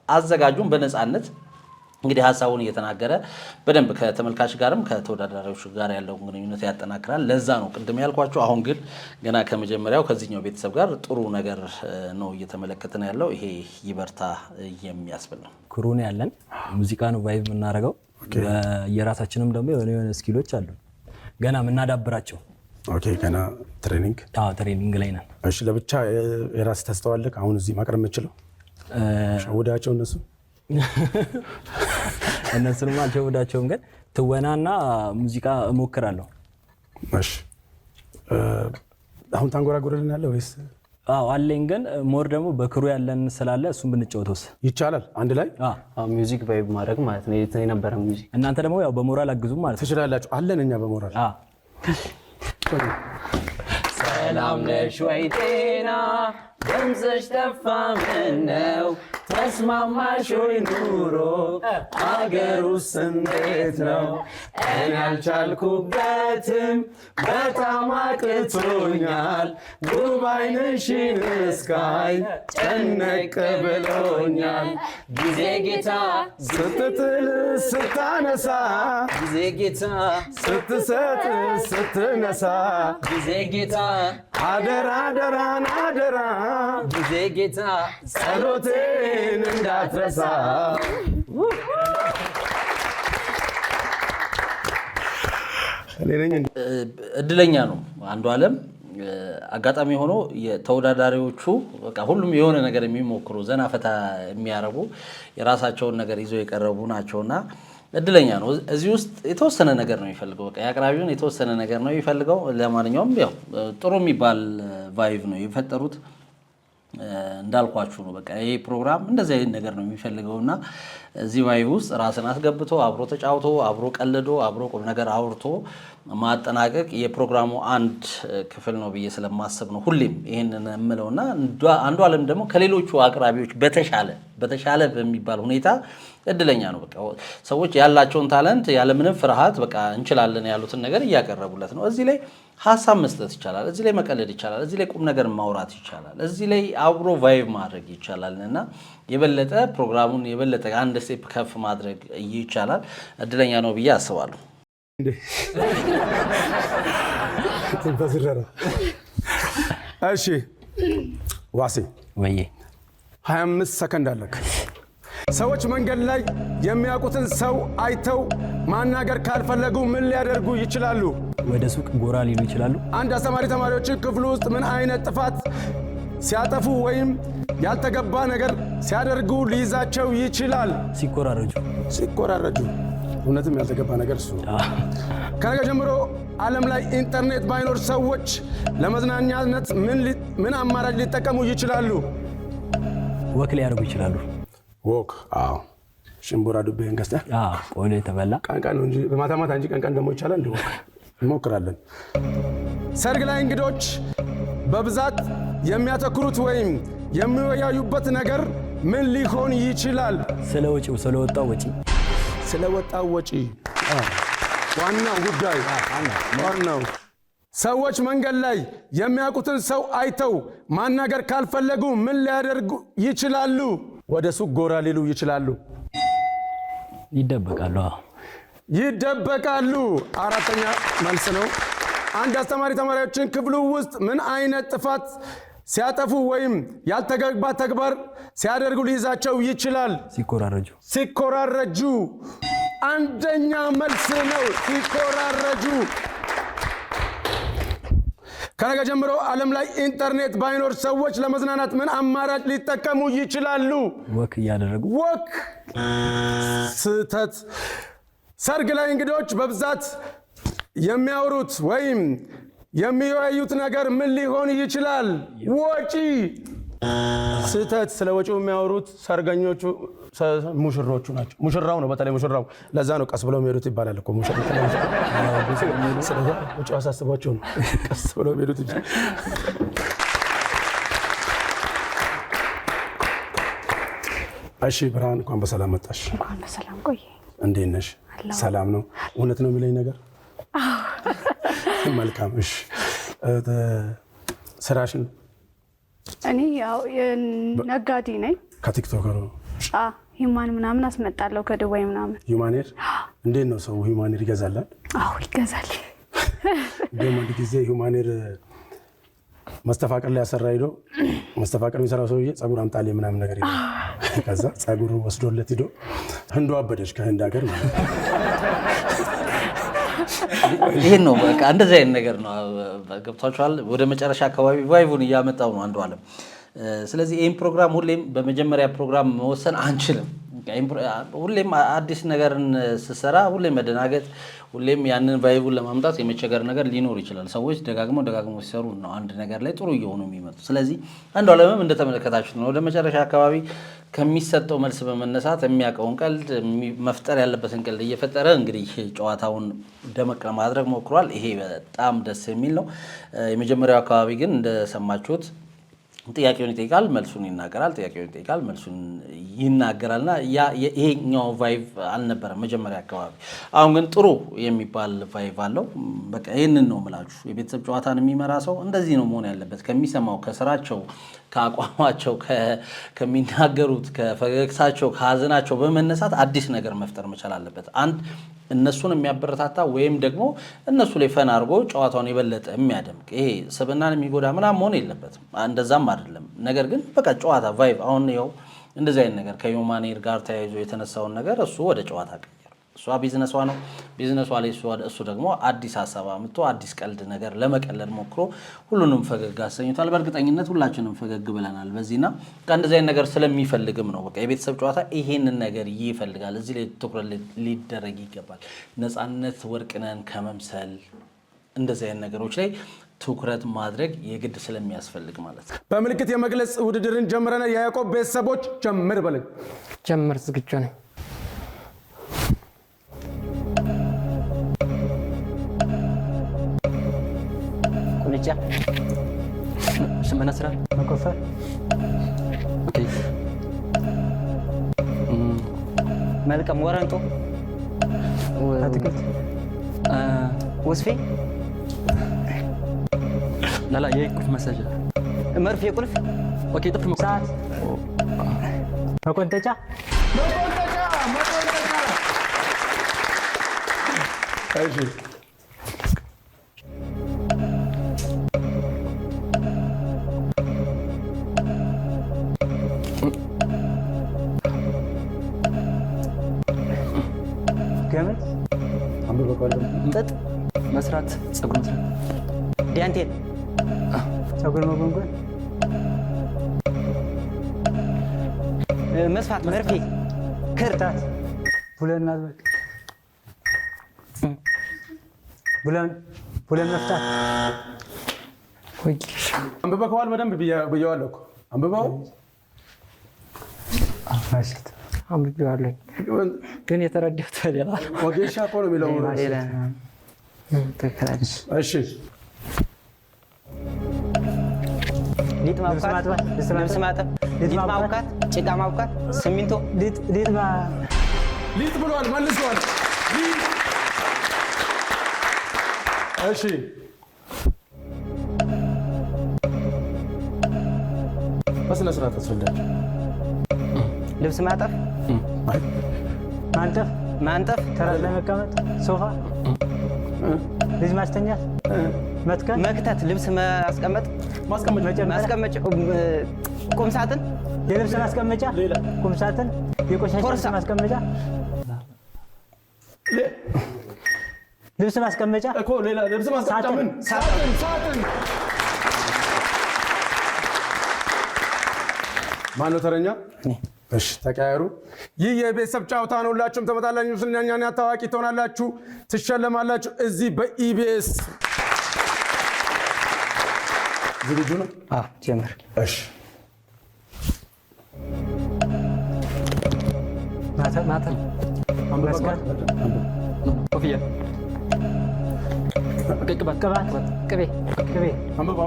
አዘጋጁም በነፃነት እንግዲህ ሐሳቡን እየተናገረ በደንብ ከተመልካች ጋርም ከተወዳዳሪዎች ጋር ያለው ግንኙነት ያጠናክራል። ለዛ ነው ቅድም ያልኳችሁ። አሁን ግን ገና ከመጀመሪያው ከዚህኛው ቤተሰብ ጋር ጥሩ ነገር ነው እየተመለከተን ያለው። ይሄ ይበርታ የሚያስብል ነው። ክሩን ያለን ሙዚቃ ነው ቫይብ የምናደርገው። የራሳችንም ደግሞ የሆነ ስኪሎች አሉ ገና የምናዳብራቸው። ኦኬ ገና ትሬኒንግ ላይ ነን። እሺ ለብቻ የራስ ተስተዋልክ አሁን እዚህ ማቅረብ የምችለው ሸውዳቸው እነሱንም አልሸውዳቸውም፣ ግን ትወናና ሙዚቃ እሞክራለሁ። እሺ አሁን ታንጎራጉርልን ያለ ወይስ? አዎ አለኝ፣ ግን ሞር ደግሞ በክሩ ያለን ስላለ እሱን ብንጫወተውስ ይቻላል? አንድ ላይ ሚውዚክ ቫይብ ማድረግ ማለት ነው የነበረ ሙዚክ። እናንተ ደግሞ ያው በሞራል አግዙም ማለት ነው። ትችላላችሁ። አለን እኛ በሞራል ሰላም ነሽ ወይ ጤና ድምፅሽ ጠፋ ምነው ተስማማሽ ወይ ኑሮ አገሩስ እንዴት ነው? እኔ አልቻልኩበትም በጣም አቅቶኛል ውብ ዓይንሽን እስካይ ጨነቅ ብሎኛል። ጊዜ ጌታ ስትጥል ስታነሳ ጊዜ ጌታ ስትሰጥ ስትነሳ ጊዜ ጌታ አደራ አደራን አደራ ጊዜ ጌታ ጸሎቴን እንዳትረሳ። እድለኛ ነው አንዱዓለም። አጋጣሚ ሆኖ የተወዳዳሪዎቹ በቃ ሁሉም የሆነ ነገር የሚሞክሩ ዘና ፈታ የሚያረጉ የራሳቸውን ነገር ይዘው የቀረቡ ናቸውና እድለኛ ነው። እዚህ ውስጥ የተወሰነ ነገር ነው የሚፈልገው። በቃ ያቅራቢውን የተወሰነ ነገር ነው የሚፈልገው። ለማንኛውም ያው ጥሩ የሚባል ቫይቭ ነው የፈጠሩት። እንዳልኳችሁ ነው። በቃ ይሄ ፕሮግራም እንደዚህ አይነት ነገር ነው የሚፈልገውና እዚህ ቫይቭ ውስጥ ራስን አስገብቶ አብሮ ተጫውቶ አብሮ ቀልዶ አብሮ ቁም ነገር አውርቶ ማጠናቀቅ የፕሮግራሙ አንድ ክፍል ነው ብዬ ስለማስብ ነው ሁሌም ይሄንን እምለውና አንዱዓለም ደግሞ ከሌሎቹ አቅራቢዎች በተሻለ በሚባል ሁኔታ እድለኛ ነው። በቃ ሰዎች ያላቸውን ታለንት ያለምንም ፍርሃት በቃ እንችላለን ያሉትን ነገር እያቀረቡለት ነው። እዚህ ላይ ሀሳብ መስጠት ይቻላል፣ እዚህ ላይ መቀለድ ይቻላል፣ እዚህ ላይ ቁም ነገር ማውራት ይቻላል፣ እዚህ ላይ አብሮ ቫይቭ ማድረግ ይቻላል እና የበለጠ ፕሮግራሙን የበለጠ አንድ ስቴፕ ከፍ ማድረግ ይቻላል። እድለኛ ነው ብዬ አስባለሁ። እሺ ዋሴ ወይዬ 25 ሰከንድ አለክ። ሰዎች መንገድ ላይ የሚያውቁትን ሰው አይተው ማናገር ካልፈለጉ ምን ሊያደርጉ ይችላሉ? ወደ ሱቅ ጎራ ሊሉ ይችላሉ። አንድ አስተማሪ ተማሪዎችን ክፍሉ ውስጥ ምን አይነት ጥፋት ሲያጠፉ ወይም ያልተገባ ነገር ሲያደርጉ ሊይዛቸው ይችላል። ሲኮራረጁ እውነትም ያልተገባ ነገር እሱ። ከነገ ጀምሮ ዓለም ላይ ኢንተርኔት ባይኖር ሰዎች ለመዝናኛነት ምን አማራጭ ሊጠቀሙ ይችላሉ? ወክ ሊያደርጉ ይችላሉ። ወክ አዎ፣ ሽምቡራ ዱቤን ገዝተህ ቆሎ የተበላ ቀንቀን ነው እንጂ በማታ ማታ እንጂ ቀንቀን ደግሞ ይቻላል። እንደ ወክ እንሞክራለን። ሰርግ ላይ እንግዶች በብዛት የሚያተኩሩት ወይም የሚወያዩበት ነገር ምን ሊሆን ይችላል? ስለወጣው ወጪ ዋናው ጉዳይ ዋናው። ሰዎች መንገድ ላይ የሚያውቁትን ሰው አይተው ማናገር ካልፈለጉ ምን ሊያደርጉ ይችላሉ? ወደ ሱቅ ጎራ ሊሉ ይችላሉ። ይደበቃሉ። አራተኛ መልስ ነው። አንድ አስተማሪ ተማሪዎችን ክፍሉ ውስጥ ምን አይነት ጥፋት ሲያጠፉ ወይም ያልተገባ ተግባር ሲያደርጉ ሊይዛቸው ይችላል? ሲኮራረጁ። አንደኛ መልስ ነው፣ ሲኮራረጁ። ከነገ ጀምሮ ዓለም ላይ ኢንተርኔት ባይኖር ሰዎች ለመዝናናት ምን አማራጭ ሊጠቀሙ ይችላሉ? ወክ። ስህተት። ሰርግ ላይ እንግዶች በብዛት የሚያወሩት ወይም የሚወያዩት ነገር ምን ሊሆን ይችላል? ወጪ። ስህተት። ስለ ወጪው የሚያወሩት ሰርገኞቹ ሙሽሮቹ ናቸው። ሙሽራው ነው፣ በተለይ ሙሽራው። ለዛ ነው ቀስ ብለው የሚሄዱት ይባላል እኮ ወጪው አሳስቧቸው ነው ቀስ ብለው የሚሄዱት እንጂ። እሺ ብርሃን፣ እንኳን በሰላም መጣሽ። እንኳን በሰላም ቆይ። እንዴት ነሽ? ሰላም ነው? እውነት ነው የሚለኝ ነገር? መልካም። እሺ ስራሽን? እኔ ያው ነጋዴ ነኝ። ከቲክቶከሩ ሂማን ምናምን አስመጣለሁ ከዱባይ ምናምን። ሂማኔር? እንዴት ነው ሰው ሂማኔር ይገዛል? አዎ ይገዛል። ደግሞ አንድ ጊዜ ሂማኔር መስተፋቅር ላይ ያሰራ ሄዶ መስተፋቅር የሚሰራው ሰውዬ ጸጉር አምጣልኝ ምናምን ነገር ይላል። ከዛ ጸጉሩ ወስዶለት ሄዶ ህንዱ አበደች፣ ከህንድ ሀገር ማለት ነው። ይሄን ነው በቃ እንደዚህ አይነት ነገር ነው። ገብታችኋል? ወደ መጨረሻ አካባቢ ቫይቡን እያመጣው ነው አንዱ ዓለም። ስለዚህ ይህን ፕሮግራም ሁሌም በመጀመሪያ ፕሮግራም መወሰን አንችልም። ሁሌም አዲስ ነገርን ስሰራ ሁሌም መደናገጥ፣ ሁሌም ያንን ቫይቡን ለማምጣት የመቸገር ነገር ሊኖር ይችላል። ሰዎች ደጋግመው ሲሰሩ ነው አንድ ነገር ላይ ጥሩ እየሆኑ የሚመጡ። ስለዚህ አንዱ ዓለምም እንደተመለከታችሁት ነው ወደ መጨረሻ አካባቢ ከሚሰጠው መልስ በመነሳት የሚያውቀውን ቀልድ መፍጠር ያለበትን ቀልድ እየፈጠረ እንግዲህ ጨዋታውን ደመቅ ለማድረግ ሞክሯል። ይሄ በጣም ደስ የሚል ነው። የመጀመሪያው አካባቢ ግን እንደሰማችሁት ጥያቄውን ይጠይቃል፣ መልሱን ይናገራል፣ ጥያቄውን ይጠይቃል፣ መልሱን ይናገራልና ይሄኛው ቫይቭ አልነበረም መጀመሪያ አካባቢ። አሁን ግን ጥሩ የሚባል ቫይቭ አለው። በቃ ይህንን ነው የምላችሁ። የቤተሰብ ጨዋታን የሚመራ ሰው እንደዚህ ነው መሆን ያለበት። ከሚሰማው፣ ከስራቸው፣ ከአቋማቸው፣ ከሚናገሩት፣ ከፈገግታቸው፣ ከሀዘናቸው በመነሳት አዲስ ነገር መፍጠር መቻል አለበት። አንድ እነሱን የሚያበረታታ ወይም ደግሞ እነሱ ላይ ፈን አድርጎ ጨዋታውን የበለጠ የሚያደምቅ ይሄ ስብናን የሚጎዳ ምናምን መሆን የለበትም። እንደዛም አይደለም። ነገር ግን በቃ ጨዋታ ቫይብ። አሁን ይኸው እንደዚህ አይነት ነገር ከሂውማኔር ጋር ተያይዞ የተነሳውን ነገር እሱ ወደ ጨዋታ ቀየረ። እሷ ቢዝነሷ ነው፣ ቢዝነሷ ላይ እሱ ደግሞ አዲስ ሀሳብ አምጥቶ አዲስ ቀልድ ነገር ለመቀለድ ሞክሮ ሁሉንም ፈገግ አሰኝቷል። በእርግጠኝነት ሁላችንም ፈገግ ብለናል በዚህና እንደዚህ አይነት ነገር ስለሚፈልግም ነው። በቃ የቤተሰብ ጨዋታ ይሄንን ነገር ይፈልጋል። እዚህ ላይ ትኩረት ሊደረግ ይገባል። ነፃነት ወርቅነን ከመምሰል እንደዚህ አይነት ነገሮች ላይ ትኩረት ማድረግ የግድ ስለሚያስፈልግ ማለት ነው። በምልክት የመግለጽ ውድድርን ጀምረናል። የያዕቆብ ቤተሰቦች ጀምር በለኝ። ጀምር። ዝግጁ ነኝ። ቁንጫ፣ መነስራ፣ መኮፈር፣ መልቀም፣ ወረንጦ፣ አትክልት፣ ወስፌ፣ ላላ የቁልፍ መሳጃ፣ መርፌ፣ ቁልፍ፣ ኦኬ፣ ጥፍር፣ ሰዓት፣ መቆንጠጫ፣ እሺ ገመድ፣ ጥጥ መስራት፣ ፀጉር መስራት፣ ዳንቴል፣ ፀጉር መጎንጎን፣ መስፋት መርፌ ክርታት ቡለን ማዝበቅ ቡለን መፍታት አንብበከዋል በደንብ ብየዋለሁ እኮ አንብበው አፋሽት አንብቤዋለሁ ግን የተረዳሁት ሌላ ወጌሻ እኮ ነው የሚለው እሺ ሊጥ ማውካት ልብስ ማጠብ ሊጥ ማውካት ጭቃ ማውካት ሲሚንቶ ሊጥ ብሏል መልሷል እሺ በስነ ስርዓት አስረዳቸው ልብስ ማጠፍ ማንጠፍ ተራስ ላይ መቀመጥ ሶፋ ልጅ ማስተኛት መትከል መክተት ልብስ ማስቀመጥ ማስቀመጫ ቁም ሳጥን የልብስ ማስቀመጫ ቁም ሳጥን የቆሻሻ ማስቀመጫ ልብስ ማስቀመጫ እኮ ሌላ ልብስ ማስቀመጫ ምን ሳጥን ማነው ተረኛ እሺ ተቀያየሩ ይህ የቤተሰብ ጨዋታ ነው ሁላችሁም ተመጣጣላችሁ ስለኛና ታዋቂ ትሆናላችሁ ትሸለማላችሁ እዚህ በኢቢኤስ ዝግጁ ነው ጀመር እሺ ማታ መስቀል ኮፍያ ቅባት ቅቤ አንብብ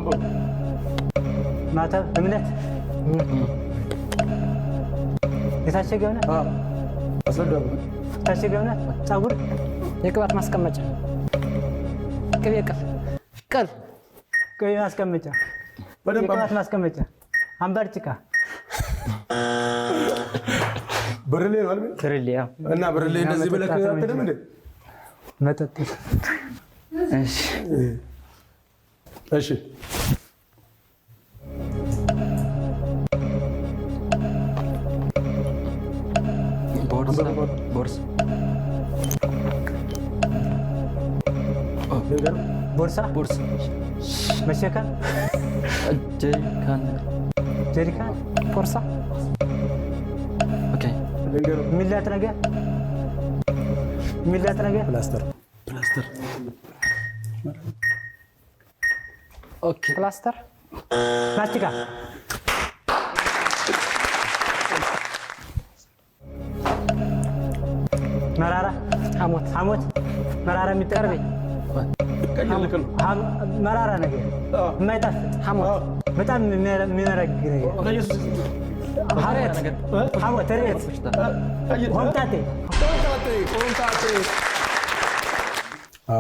ማተብ እምነት የታሸገ እምነት አስረዳው የታሸገ እምነት ፀጉር የቅባት ማስቀመጫ ቅቤ ቅቤ ማስቀመጫ የቅባት ማስቀመጫ አምባር ጭቃ ብርሌ ነው አይደል ብርሌ እና ብርሌ እንደዚህ ብለህ አትደም እንዴ መጠጥ እሺ ቦርሳ መሸከም ጀሪካን ፖርሳ የሚላጥ ነገር ፕላስተር ማስቲካ መራራ ሐሞት መራራ የሚጠርብ መራራ ነገር የማይጣፍጥ ሐሞት በጣም የሚመረግ ነገር ሐሞት ሬት ሆምጣጤ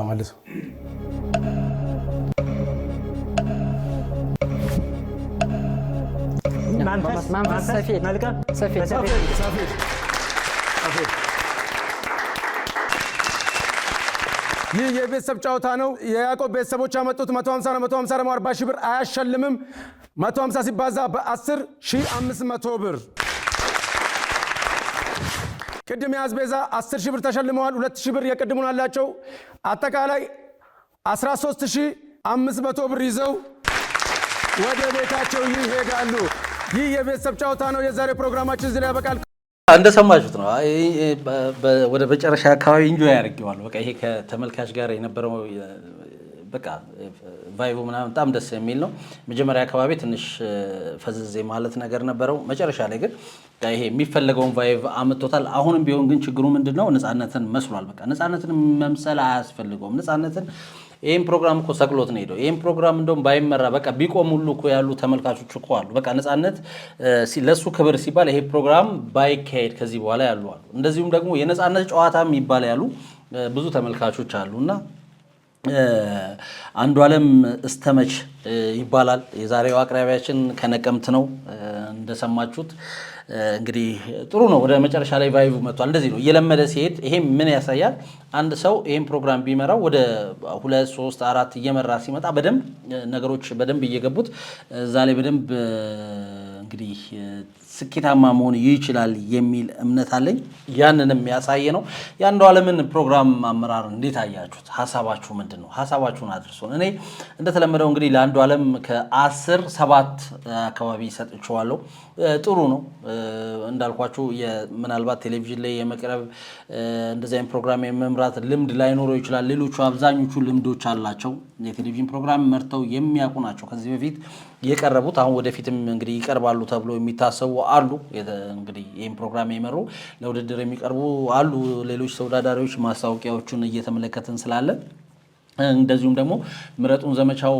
መልሱ መንፈስ ሰፌድ መልቀም ሰፌድ ይህ የቤተሰብ ጨዋታ ነው የያዕቆብ ቤተሰቦች ያመጡት 150 ነው 150 ደግሞ 40 ሺህ ብር አያሸልምም 150 ሲባዛ በ10 1500 ብር ቅድም ያዝቤዛ 10 ሺህ ብር ተሸልመዋል 2 ሺህ ብር የቅድሙን አላቸው አጠቃላይ 13500 ብር ይዘው ወደ ቤታቸው ይሄዳሉ ይህ የቤተሰብ ጨዋታ ነው የዛሬ ፕሮግራማችን እዚህ ላይ ያበቃል እንደሰማችሁት ነው ወደ መጨረሻ አካባቢ ኢንጆይ ያደርገዋል በቃ ይሄ ከተመልካች ጋር የነበረው በቃ ቫይቡ ምናምን በጣም ደስ የሚል ነው መጀመሪያ አካባቢ ትንሽ ፈዝዝ ማለት ነገር ነበረው መጨረሻ ላይ ግን ይሄ የሚፈልገውን ቫይብ አመጣጣል አሁንም ቢሆን ግን ችግሩ ምንድነው ነፃነትን መስሏል በቃ ነፃነትን መምሰል አያስፈልገውም ነፃነትን ይሄን ፕሮግራም እኮ ሰቅሎት ነው ሄደው ይሄን ፕሮግራም እንደውም ባይመራ በቃ ቢቆም ሁሉ እኮ ያሉ ተመልካቾች እኮ አሉ በቃ ነፃነት ለሱ ክብር ሲባል ይሄ ፕሮግራም ባይካሄድ ከዚህ በኋላ ያሉ አሉ እንደዚሁም ደግሞ የነፃነት ጨዋታም ይባል ያሉ ብዙ ተመልካቾች አሉና አንዱ ዓለም እስተመች ይባላል የዛሬው አቅራቢያችን ከነቀምት ነው እንደሰማችሁት እንግዲህ ጥሩ ነው ወደ መጨረሻ ላይ ቫይቡ መጥቷል እንደዚህ ነው እየለመደ ሲሄድ ይሄ ምን ያሳያል አንድ ሰው ይሄን ፕሮግራም ቢመራው ወደ 2 3 4 እየመራ ሲመጣ በደንብ ነገሮች በደንብ እየገቡት እዛ ላይ በደንብ እንግዲህ ስኬታማ መሆን ይችላል የሚል እምነት አለኝ። ያንንም ያሳየ ነው። የአንዱዓለምን ፕሮግራም አመራር እንዴት አያችሁት? ሀሳባችሁ ምንድን ነው? ሀሳባችሁን አድርሱን። እኔ እንደተለመደው እንግዲህ ለአንዱዓለም ከ10 7 አካባቢ ሰጥቼዋለሁ። ጥሩ ነው እንዳልኳችሁ ምናልባት ቴሌቪዥን ላይ የመቅረብ እንደዚህ አይነት ፕሮግራም የመምራት ልምድ ላይኖረው ይችላል። ሌሎቹ አብዛኞቹ ልምዶች አላቸው። የቴሌቪዥን ፕሮግራም መርተው የሚያውቁ ናቸው ከዚህ በፊት የቀረቡት። አሁን ወደፊትም እንግዲህ ይቀርባሉ ተብሎ የሚታሰቡ አሉ። እንግዲህ ይህን ፕሮግራም የመሩ ለውድድር የሚቀርቡ አሉ። ሌሎች ተወዳዳሪዎች ማስታወቂያዎቹን እየተመለከትን ስላለ እንደዚሁም ደግሞ ምረጡን ዘመቻው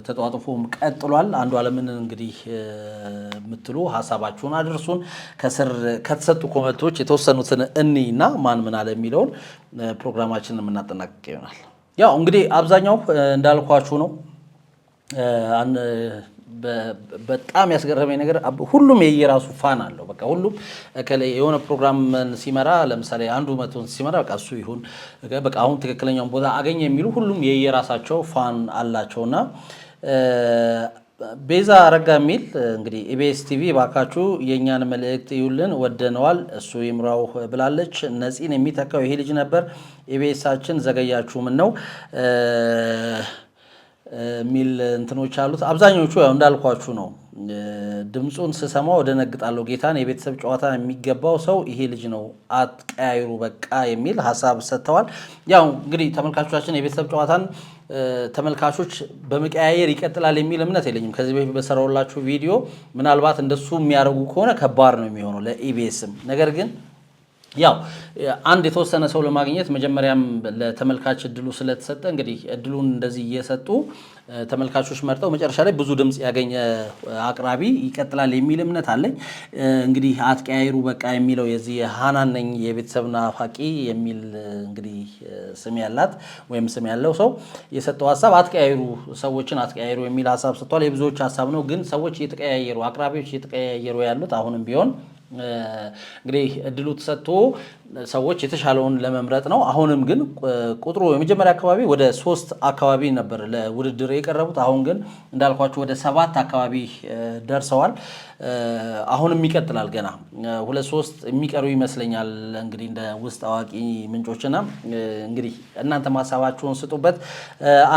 ተጧጥፎም ቀጥሏል። አንዱዓለምን እንግዲህ የምትሉ ሀሳባችሁን አድርሱን። ከስር ከተሰጡ ኮመንቶች የተወሰኑትን እና ማን ምን አለ የሚለውን ፕሮግራማችንን የምናጠናቅቅ ይሆናል። ያው እንግዲህ አብዛኛው እንዳልኳችሁ ነው። በጣም ያስገረመኝ ነገር ሁሉም የየራሱ ፋን አለው። በቃ ሁሉም የሆነ ፕሮግራም ሲመራ ለምሳሌ አንዱ መቶን ሲመራ በቃ እሱ ይሁን በቃ አሁን ትክክለኛውን ቦታ አገኘ የሚሉ ሁሉም የየራሳቸው ፋን አላቸውና ቤዛ አረጋ የሚል እንግዲህ ኢቢኤስ ቲቪ ባካችሁ የኛን መልእክት ይውልን ወደነዋል እሱ ይምራው ብላለች። ነፂን የሚተካው ይሄ ልጅ ነበር። ኢቢኤሳችን ዘገያችሁ ምን ነው ሚል እንትኖች አሉት። አብዛኞቹ ያው እንዳልኳችሁ ነው። ድምጹን ስሰማው ደነግጣለሁ። ጌታን የቤተሰብ ጨዋታ የሚገባው ሰው ይሄ ልጅ ነው፣ አትቀያይሩ በቃ የሚል ሀሳብ ሰጥተዋል። ያው እንግዲህ ተመልካቾቻችን የቤተሰብ ጨዋታን ተመልካቾች በመቀያየር ይቀጥላል የሚል እምነት የለኝም። ከዚህ በፊት በሰራውላችሁ ቪዲዮ ምናልባት እንደሱ የሚያደርጉ ከሆነ ከባድ ነው የሚሆነው ለኢቢኤስም። ነገር ግን ያው አንድ የተወሰነ ሰው ለማግኘት መጀመሪያም ለተመልካች እድሉ ስለተሰጠ እንግዲህ እድሉን እንደዚህ እየሰጡ ተመልካቾች መርጠው መጨረሻ ላይ ብዙ ድምጽ ያገኘ አቅራቢ ይቀጥላል የሚል እምነት አለኝ። እንግዲህ አትቀያይሩ በቃ የሚለው የዚህ ሃናን ነኝ የቤተሰብ ናፋቂ የሚል እንግዲህ ስም ያላት ወይም ስም ያለው ሰው የሰጠው ሀሳብ አትቀያይሩ፣ ሰዎችን አትቀያይሩ የሚል ሀሳብ ሰጥቷል። የብዙዎች ሀሳብ ነው። ግን ሰዎች እየተቀያየሩ አቅራቢዎች እየተቀያየሩ ያሉት አሁንም ቢሆን እንግዲህ እድሉ ተሰጥቶ ሰዎች የተሻለውን ለመምረጥ ነው። አሁንም ግን ቁጥሩ የመጀመሪያ አካባቢ ወደ 3 አካባቢ ነበር ለውድድር የቀረቡት። አሁን ግን እንዳልኳችሁ ወደ 7 አካባቢ ደርሰዋል። አሁንም ይቀጥላል። ገና 2-3 የሚቀሩ ይመስለኛል እንግዲህ እንደ ውስጥ አዋቂ ምንጮችና እንግዲህ እናንተ ሀሳባችሁን ስጡበት።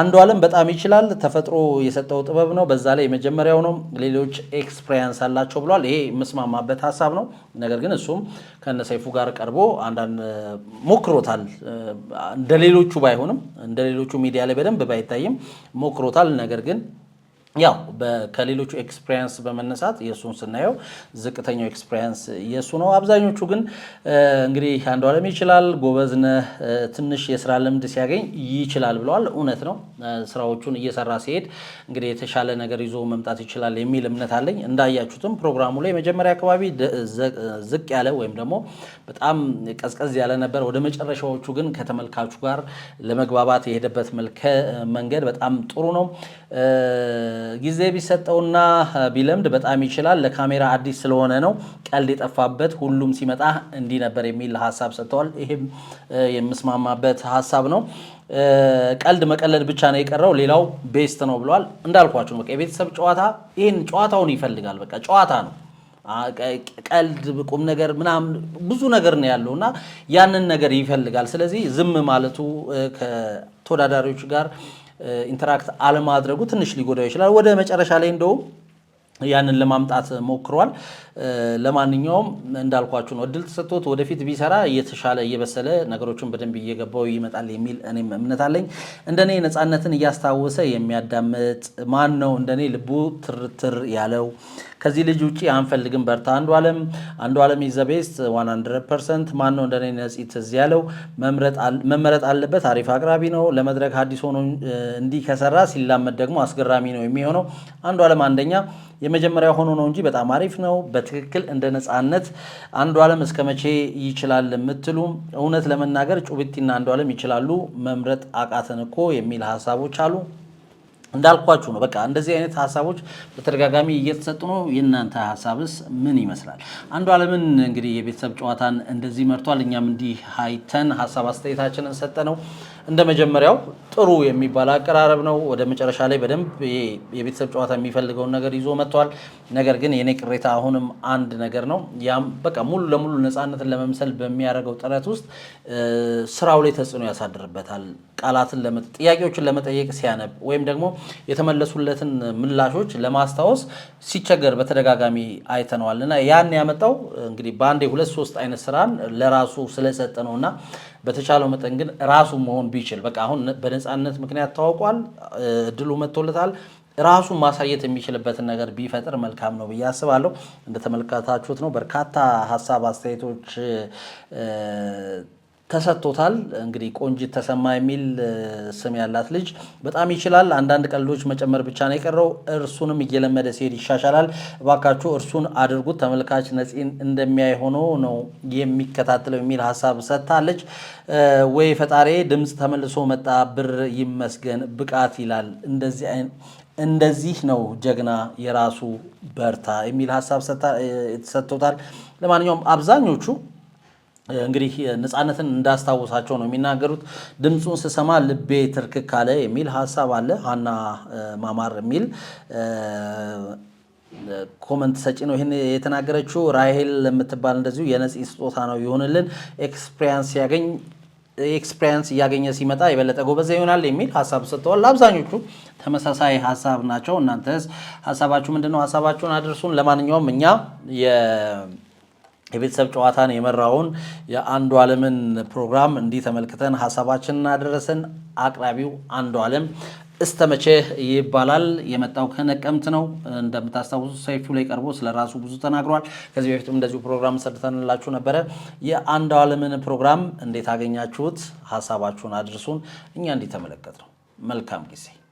አንዱዓለም በጣም ይችላል፣ ተፈጥሮ የሰጠው ጥበብ ነው፣ በዛ ላይ የመጀመሪያው ነው፣ ሌሎች ኤክስፒሪየንስ አላቸው ብሏል። ይሄ የምስማማበት ሀሳብ ነው። ነገር ግን እሱም ከነሰይፉ ጋር ቀርቦ አንዳንድ ሞክሮታል። እንደሌሎቹ ባይሆንም እንደሌሎቹ ሚዲያ ላይ በደንብ ባይታይም ሞክሮታል። ነገር ግን ያው ከሌሎቹ ኤክስፒሪየንስ በመነሳት የሱን ስናየው ዝቅተኛው ኤክስፒሪየንስ የሱ ነው። አብዛኞቹ ግን እንግዲህ አንዱዓለም ይችላል፣ ጎበዝነህ፣ ትንሽ የስራ ልምድ ሲያገኝ ይችላል ብለዋል። እውነት ነው። ስራዎቹን እየሰራ ሲሄድ እንግዲህ የተሻለ ነገር ይዞ መምጣት ይችላል የሚል እምነት አለኝ። እንዳያችሁትም ፕሮግራሙ ላይ መጀመሪያ አካባቢ ዝቅ ያለ ወይም ደግሞ በጣም ቀዝቀዝ ያለ ነበር። ወደ መጨረሻዎቹ ግን ከተመልካቹ ጋር ለመግባባት የሄደበት መንገድ በጣም ጥሩ ነው። ጊዜ ቢሰጠውና ቢለምድ በጣም ይችላል። ለካሜራ አዲስ ስለሆነ ነው ቀልድ የጠፋበት። ሁሉም ሲመጣ እንዲህ ነበር የሚል ሀሳብ ሰጥተዋል። ይሄም የምስማማበት ሀሳብ ነው። ቀልድ መቀለድ ብቻ ነው የቀረው፣ ሌላው ቤስት ነው ብለዋል። እንዳልኳችሁ በቃ የቤተሰብ ጨዋታ ይሄን ጨዋታውን ይፈልጋል። በቃ ጨዋታ ነው። ቀልድ ቁም ነገር ምናምን ብዙ ነገር ነው ያለውና ያንን ነገር ይፈልጋል። ስለዚህ ዝም ማለቱ ከተወዳዳሪዎች ጋር ኢንተራክት አለማድረጉ ትንሽ ሊጎዳው ይችላል። ወደ መጨረሻ ላይ እንደውም ያንን ለማምጣት ሞክሯል። ለማንኛውም እንዳልኳችሁ ነው። እድል ተሰጥቶት ወደፊት ቢሰራ እየተሻለ እየበሰለ ነገሮችን በደንብ እየገባው ይመጣል የሚል እኔም እምነት አለኝ። እንደኔ ነፃነትን እያስታወሰ የሚያዳምጥ ማን ነው? እንደኔ ልቡ ትርትር ያለው ከዚህ ልጅ ውጪ አንፈልግም። በርታ አንዱዓለም ኢዝ ዘ ቤስት 100%። ማን ነው እንደኔ ነፂ ትዝ ያለው? መመረጥ አለበት። አሪፍ አቅራቢ ነው። ለመድረክ አዲስ ሆኖ እንዲህ ከሰራ ሲላመድ ደግሞ አስገራሚ ነው የሚሆነው። አንዱዓለም አንደኛ የመጀመሪያ ሆኖ ነው እንጂ በጣም አሪፍ ነው። በትክክል እንደ ነፃነት አንዱዓለም እስከ መቼ ይችላል የምትሉ እውነት ለመናገር ጩቢቲና አንዱዓለም ይችላሉ፣ መምረጥ አቃተን እኮ የሚል ሀሳቦች አሉ። እንዳልኳችሁ ነው። በቃ እንደዚህ አይነት ሐሳቦች በተደጋጋሚ እየተሰጡ ነው። የእናንተ ሐሳብስ ምን ይመስላል? አንዷለምን እንግዲህ የቤተሰብ ጨዋታን እንደዚህ መርቷል። እኛም እንዲህ አይተን ሐሳብ አስተያየታችንን ሰጠነው። እንደ መጀመሪያው ጥሩ የሚባል አቀራረብ ነው። ወደ መጨረሻ ላይ በደንብ የቤተሰብ ጨዋታ የሚፈልገውን ነገር ይዞ መጥቷል። ነገር ግን የኔ ቅሬታ አሁንም አንድ ነገር ነው። ያም በቃ ሙሉ ለሙሉ ነፃነትን ለመምሰል በሚያደርገው ጥረት ውስጥ ስራው ላይ ተጽዕኖ ያሳድርበታል። ቃላትን ጥያቄዎችን ለመጠየቅ ሲያነብ ወይም ደግሞ የተመለሱለትን ምላሾች ለማስታወስ ሲቸገር በተደጋጋሚ አይተነዋል እና ያን ያመጣው እንግዲህ በአንዴ 2-3 አይነት ስራን ለራሱ ስለሰጠ ነውና በተቻለው መጠን ግን ራሱ መሆን ቢችል በቃ አሁን በነፃነት ምክንያት ታውቋል፣ እድሉ መጥቶለታል። ራሱን ማሳየት የሚችልበትን ነገር ቢፈጥር መልካም ነው ብዬ አስባለሁ። እንደተመለከታችሁት ነው በርካታ ሀሳብ አስተያየቶች ተሰጥቶታል። እንግዲህ ቆንጂት ተሰማ የሚል ስም ያላት ልጅ በጣም ይችላል፣ አንዳንድ ቀልዶች መጨመር ብቻ ነው የቀረው፣ እርሱንም እየለመደ ሲሄድ ይሻሻላል፣ እባካችሁ እርሱን አድርጉት፣ ተመልካች ነፂን እንደሚያይ ሆኖ ነው የሚከታተለው የሚል ሀሳብ ሰጥታለች። ወይ ፈጣሪ ድምፅ ተመልሶ መጣ፣ ብር ይመስገን ብቃት ይላል፣ እንደዚህ ነው ጀግና የራሱ በርታ የሚል ሀሳብ ሰጥቶታል። ለማንኛውም አብዛኞቹ እንግዲህ ነፃነትን እንዳስታውሳቸው ነው የሚናገሩት። ድምፁን ስሰማ ልቤ ትርክክ አለ የሚል ሀሳብ አለ። ሀና ማማር የሚል ኮመንት ሰጪ ነው ይህን የተናገረችው። ራሄል የምትባል እንደዚሁ የነፂ ስጦታ ነው ይሆንልን፣ ኤክስፒሪየንስ እያገኘ ሲመጣ የበለጠ ጎበዝ ይሆናል የሚል ሀሳብ ሰጥተዋል። አብዛኞቹ ተመሳሳይ ሀሳብ ናቸው። እናንተስ ሀሳባችሁ ምንድነው? ሀሳባችሁን አድርሱን። ለማንኛውም እኛ የቤተሰብ ጨዋታን የመራውን የአንዷለምን ፕሮግራም እንዲህ ተመልክተን ሀሳባችንን አደረሰን። አቅራቢው አንዷለም እስተመቼ ይባላል። የመጣው ከነቀምት ነው። እንደምታስታውሱ ሰይፉ ላይ ቀርቦ ስለራሱ ብዙ ተናግሯል። ከዚህ በፊትም እንደዚሁ ፕሮግራም ሰርተንላችሁ ነበረ። የአንዷለምን ፕሮግራም እንዴት አገኛችሁት? ሀሳባችሁን አድርሱን። እኛ እንዲህ ተመለከት ነው። መልካም ጊዜ